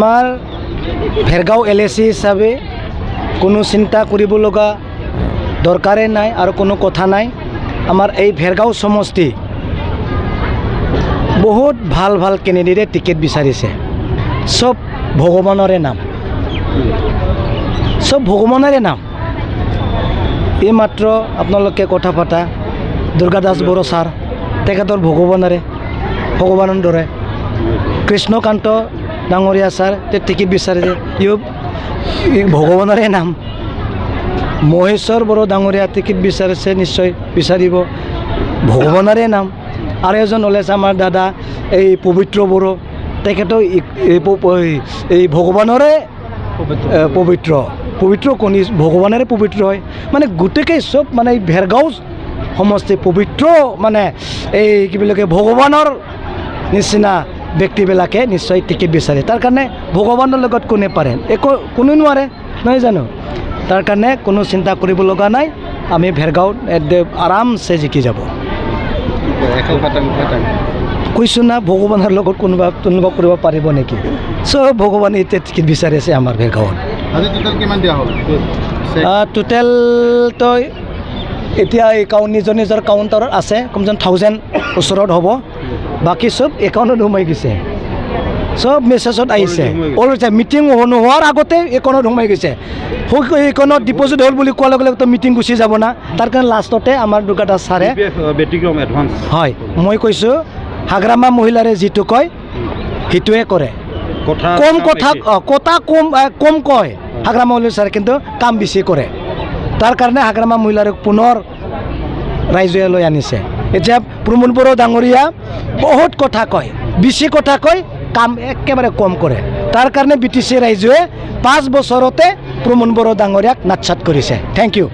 আমাৰ ভেৰগাঁও LAC হিচাপে কোনো চিন্তা কৰিব লগা দৰকাৰে নাই আৰু কোনো কথা নাই। আমাৰ এই ভেৰগাঁও সমষ্টি বহুত ভাল ভাল কেণ্ডিডেটে টিকেট বিচাৰিছে। চব ভগৱানৰে নাম, চব ভগৱানৰে নাম। এই মাত্ৰ আপোনালোকে কথা পতা দুৰ্গা দাস বড়ো ছাৰ, তেখেতৰ ভগৱানৰ দৰে। কৃষ্ণকান্ত ডাঙৰীয়া ছাৰ তে টিকেট বিচাৰিছে, ইও ভগৱানৰে নাম। মহেশ্বৰ বড়ো ডাঙৰীয়া টিকেট বিচাৰিছে, নিশ্চয় বিচাৰিব, ভগৱানৰে নাম। আৰু এজন ওলাইছে আমাৰ দাদা এই পবিত্ৰ বড়ো, তেখেতো এই ভগৱানৰে পবিত্ৰ কণী, ভগৱানৰে পবিত্ৰ হয়। মানে গোটেই চব মানে এই ভেৰগাঁও সমষ্টি পবিত্ৰ, মানে এই কি বুলি কয় ভগৱানৰ নিচিনা ব্যক্তিবিলাকে নিশ্চয় টিকেট বিচাৰে। তাৰ কাৰণে ভগৱানৰ লগত কোনে পাৰে, কোনো নোৱাৰে নহয় জানো। তাৰ কাৰণে কোনো চিন্তা কৰিব লগা নাই। আমি ভেৰগাঁৱত আৰামছে জিকি যাব। কৈছোঁ না, ভগৱানৰ লগত কোনোবা কৰিব পাৰিব নেকি? চব ভগৱানে এতিয়া টিকেট বিচাৰিছে আমাৰ ভেৰগাঁৱত। টোটেলটো এতিয়া একাউণ্ট নিজৰ কাউণ্টাৰত আছে, কমচে কম 1000 ওচৰত হ'ব। বাকী চব একাউণ্টত সোমাই গৈছে, চব মেছেজত আহিছে। অলৰেডি মিটিং নোহোৱাৰ আগতে একাউণ্টত সোমাই গৈছে। একাউণ্টত ডিপ'জিট হ'ল বুলি কোৱাৰ লগে লগে মিটিং গুচি যাব না। তাৰ কাৰণে লাষ্টতে আমাৰ দুৰ্গা দাস ছাৰে, হয় মই কৈছোঁ, হাগ্ৰামা মহিলাৰে যিটো কয় সেইটোৱে কৰে। কম কয় হাগ্ৰামা মহিলা ছাৰে, কিন্তু কাম বেছি কৰে। তাৰ কাৰণে হাগ্ৰামা মহিলাৰে পুনৰ ৰাইজে লৈ আনিছে। এতিয়া প্ৰমোদ বড়ো ডাঙৰীয়া বহুত কথা কয়, বেছি কথা কয়, কাম একেবাৰে কম কৰে। তাৰ কাৰণে BTC ৰাইজে 5 বছৰতে প্ৰমোদ বড়ো ডাঙৰীয়াক নাৎসাত কৰিছে। Thank U.